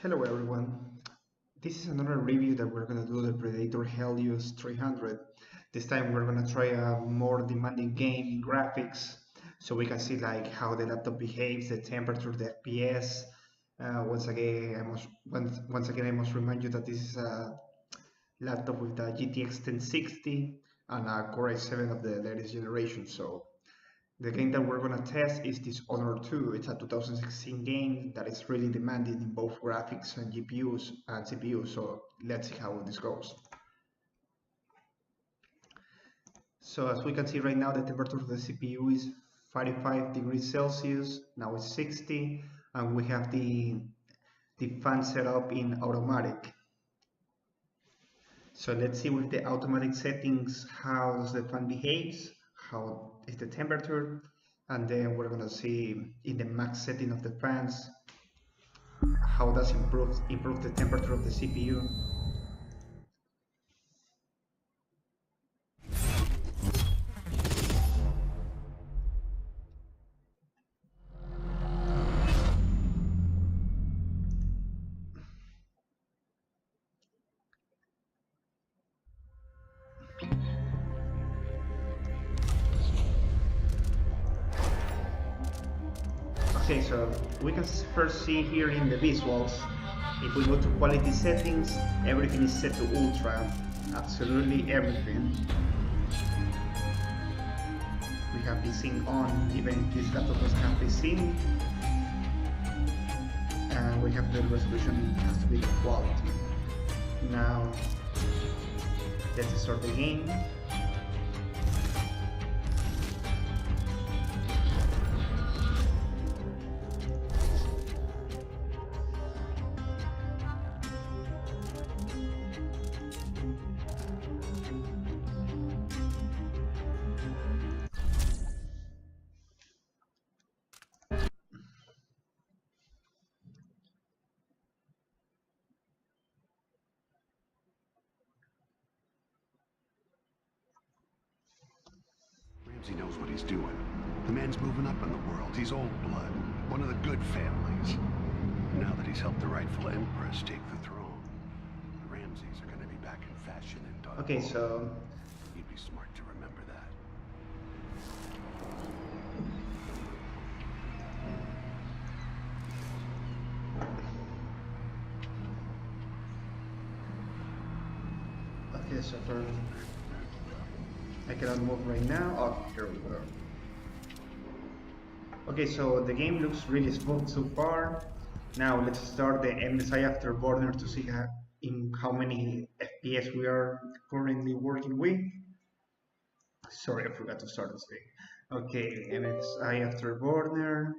Hello everyone. This is another review that we're gonna do the Predator Helios 300. This time we're gonna try a more demanding game in graphics, so we can see like how the laptop behaves, the temperature, the FPS. Once again I must remind you that this is a laptop with a GTX 1060 and a Core i7 of the latest generation. So the game that we're gonna test is Dishonored 2. It's a 2016 game that is really demanding in both graphics and GPUs and CPUs. So let's see how this goes. So as we can see right now, the temperature of the CPU is 45 degrees Celsius. Now it's 60, and we have the fan set up in automatic. So let's see with the automatic settings how does the fan behaves, how is the temperature, and then we're gonna see in the max setting of the fans how does improve the temperature of the CPU. Okay, so we can first see here in the visuals, if we go to quality settings, everything is set to ultra, absolutely everything. We have VSync on, even if this laptop doesn't have VSync. And we have the resolution has to be quality. Now, let's start the game. Ramsey knows what he's doing. The man's moving up in the world. He's old blood, one of the good families. Now that he's helped the rightful empress take the throne, the Ramseys are going to be back in fashion in Dog. Okay, so You'd be smart to remember that. okay, so for I cannot move right now. Oh, here we go. Okay, so the game looks really smooth so far. Now let's start the MSI Afterburner to see how many FPS we are currently working with. Sorry, I forgot to start this thing. Okay, MSI Afterburner.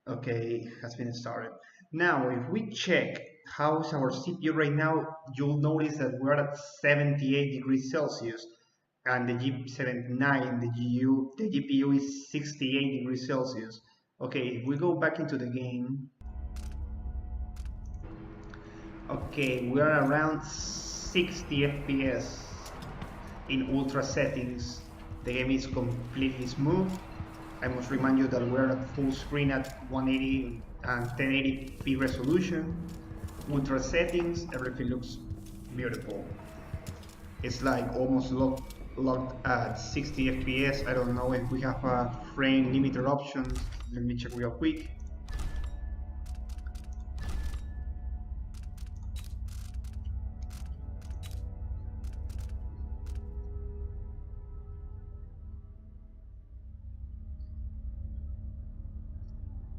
Okay, has been started. Now, if we check how's our CPU right now, you'll notice that we're at 78 degrees Celsius, and the G79, the GPU is 68 degrees Celsius. Okay, if we go back into the game, okay, we are around 60 FPS in ultra settings. The game is completely smooth. I must remind you that we're at full screen at 180 and 1080p resolution. Ultra settings, everything looks beautiful. It's like almost locked at 60 FPS. I don't know if we have a frame limiter option. Let me check real quick.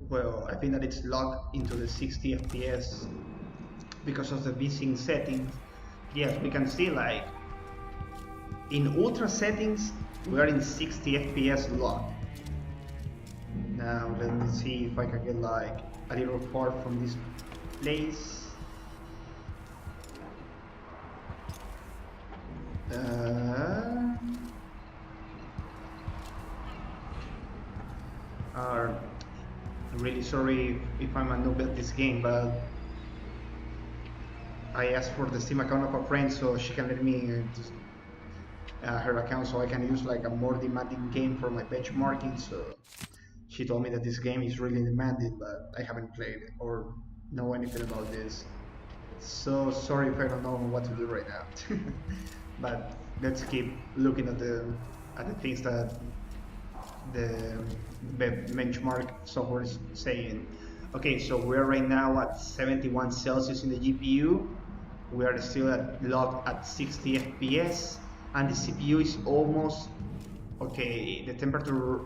Well, I think that it's locked into the 60 FPS because of the VSync settings. Yes, we can see like in ultra settings we are in 60 FPS lock. Now let me see if I can get like a little far from this place. I'm really sorry if I'm a noob at this game, but I asked for the Steam account of a friend so she can let me her account so I can use like a more demanding game for my benchmarking. So she told me that this game is really demanding, but I haven't played it, or know anything about this. So sorry if I don't know what to do right now. But let's keep looking at the things that the benchmark software is saying. Okay, so we're right now at 71 Celsius in the GPU. We are still locked at 60 FPS, and the CPU is almost okay. The temperature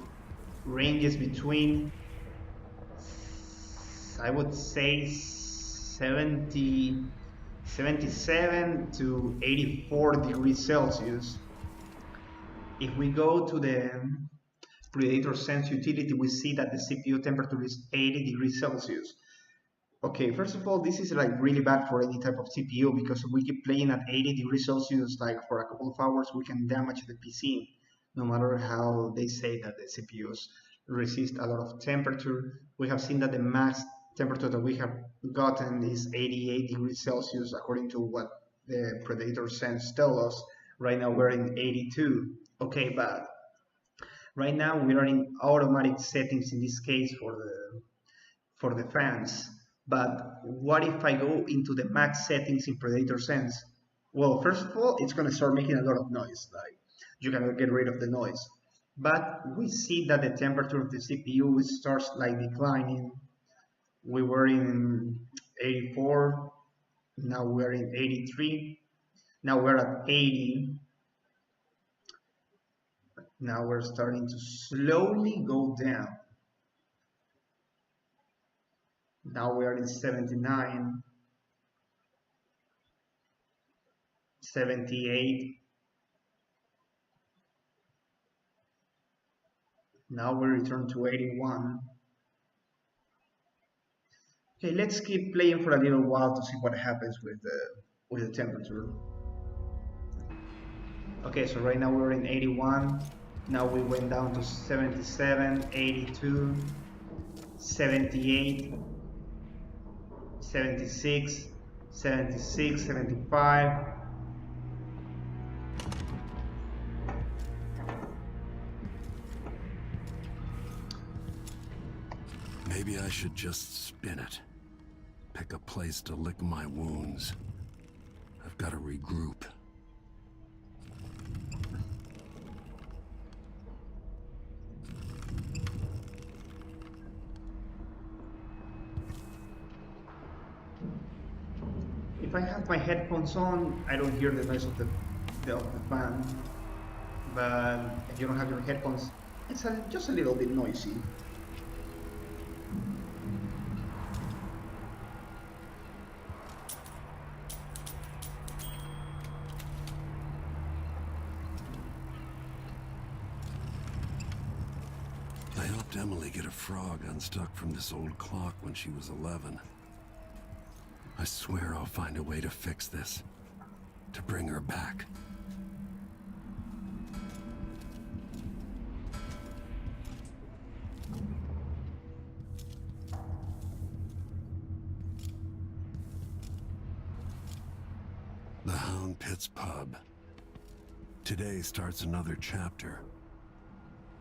ranges between, I would say, 77 to 84 degrees Celsius. If we go to the Predator Sense utility, we see that the CPU temperature is 80 degrees Celsius. Okay, first of all, this is like really bad for any type of CPU, because if we keep playing at 80 degrees Celsius like for a couple of hours, we can damage the PC, no matter how they say that the CPUs resist a lot of temperature. We have seen that the max temperature that we have gotten is 88 degrees Celsius, according to what the Predator Sense tell us. Right now we're in 82. Okay, but right now we are in automatic settings in this case for the fans. But what if I go into the max settings in Predator Sense? Well, first of all, it's going to start making a lot of noise. Like, you cannot get rid of the noise. But we see that the temperature of the CPU starts like declining. We were in 84, now we're in 83, now we're at 80. Now we're starting to slowly go down. Now we are in 79, 78. Now we return to 81. Okay, let's keep playing for a little while to see what happens with the temperature. Okay, so right now we're in 81. Now we went down to 77, 82, 78, 76, 76, 75. Maybe I should just spin it. Pick a place to lick my wounds. I've got to regroup. If I have my headphones on, I don't hear the noise of the fan. But if you don't have your headphones, it's just a little bit noisy. I helped Emily get a frog unstuck from this old clock when she was 11. I swear I'll find a way to fix this, to bring her back. The Hound Pits Pub. Today starts another chapter.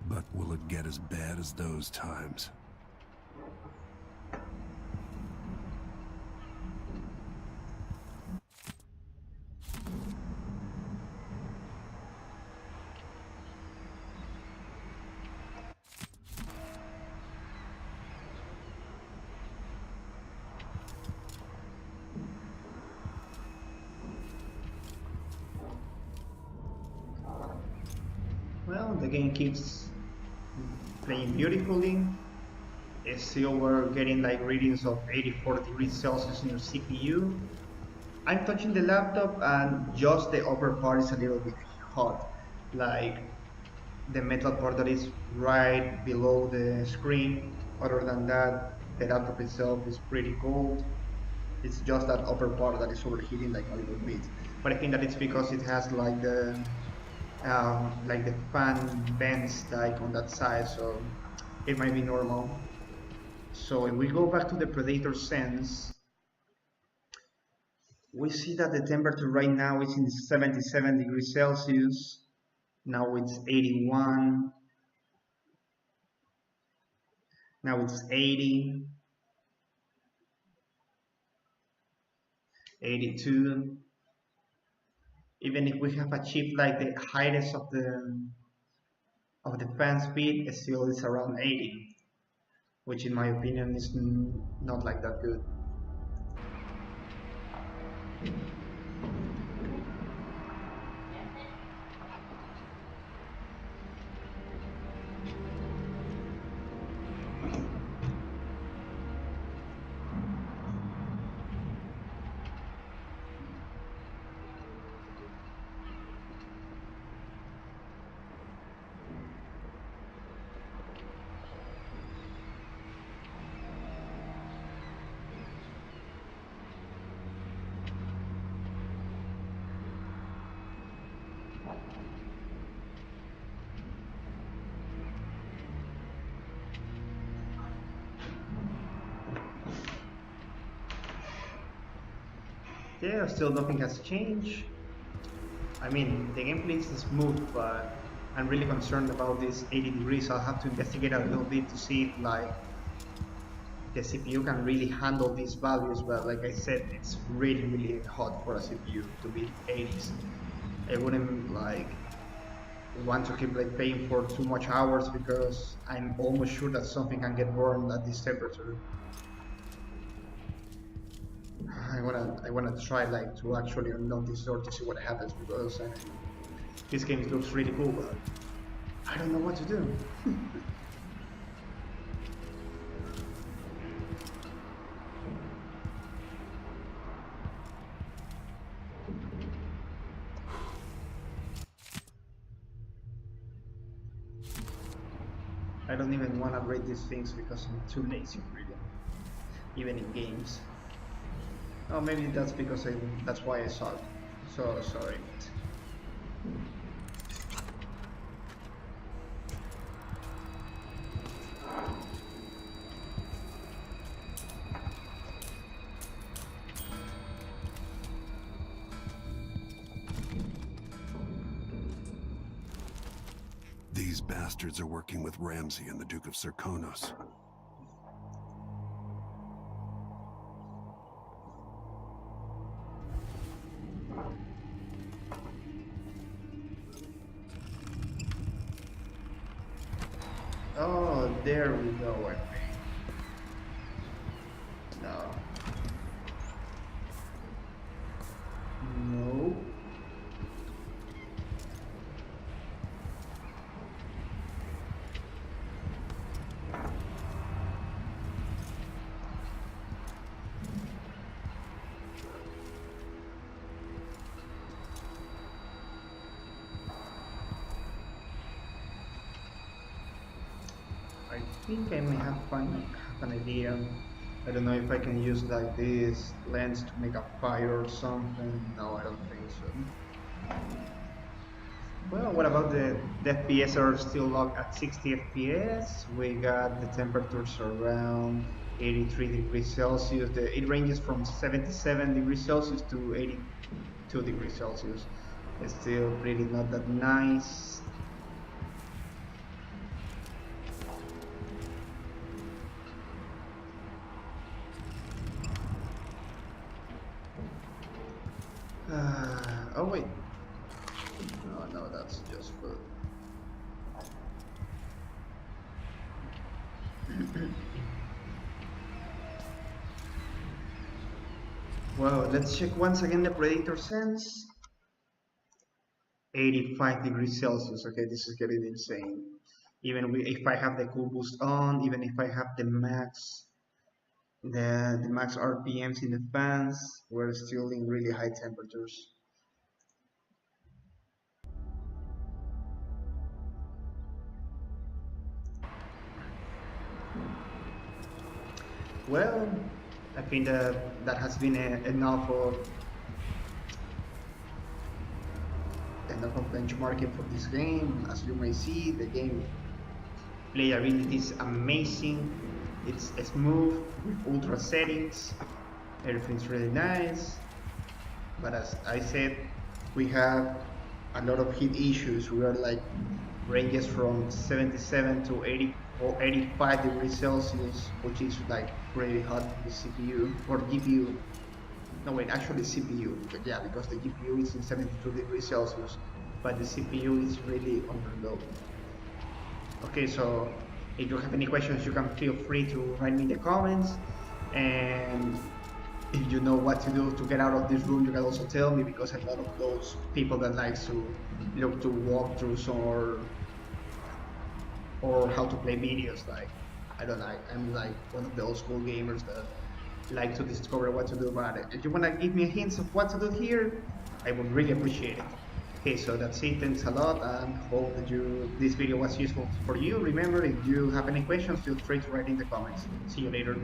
But will it get as bad as those times? Well, the game keeps playing beautifully. Still, we're getting like readings of 84 degrees Celsius in your CPU. I'm touching the laptop, and just the upper part is a little bit hot. Like the metal part that is right below the screen. Other than that, the laptop itself is pretty cold. It's just that upper part that is overheating like a little bit. But I think that it's because it has like the fan vents like on that side, so it might be normal. So if we go back to the Predator Sense, we see that the temperature right now is in 77 degrees Celsius. Now it's 81. Now it's 80. 82. Even if we have achieved like the highest of the fan speed, it still is around 80, which in my opinion is not like that good. Yeah, still nothing has changed. I mean, the gameplay is smooth, but I'm really concerned about this 80 degrees. I'll have to investigate a little bit to see if like the CPU can really handle these values. But like I said, it's really hot for a CPU to be 80s. I wouldn't like want to keep like paying for too much hours because I'm almost sure that something can get burned at this temperature. I wanna try like to actually unlock this door to see what happens because this game looks really cool, but I don't know what to do. I don't even want to rate these things because I'm too lazy, really. Even in games. Oh, maybe that's because that's why I saw it. So sorry. These bastards are working with Ramsey and the Duke of Serkonos. Oh, there we go, I think. No. No. I think I may have an idea. I don't know if I can use like this lens to make a fire or something. No, I don't think so. Well, what about the FPS are still locked at 60 FPS? We got the temperatures around 83 degrees Celsius. It ranges from 77 degrees Celsius to 82 degrees Celsius. It's still really not that nice. Oh wait. No, that's just food. Well, let's check once again the Predator sense. 85 degrees Celsius. Okay, this is getting insane. Even if I have the cool boost on, even if I have the max RPMs in the fans, we're still in really high temperatures. Well, I think that has been enough of benchmarking for this game. As you may see, the game playability is amazing. It's smooth with ultra settings. Everything's really nice. But as I said, we have a lot of heat issues. We are like ranges from 77 to 80 or 85 degrees Celsius, which is like pretty hot for the CPU or GPU. No, wait, actually CPU. Yeah, because the GPU is in 72 degrees Celsius, but the CPU is really underloaded. Okay, so if you have any questions, you can feel free to write me in the comments. And if you know what to do to get out of this room, you can also tell me, because I'm not of those people that likes to look to walkthroughs or how to play videos. Like, I don't like, I'm like one of the old school gamers that like to discover what to do. But if you want to give me a hint of what to do here, I would really appreciate it. Okay, so that's it. Thanks a lot, and hope that this video was useful for you. Remember, if you have any questions, feel free to write in the comments. See you later.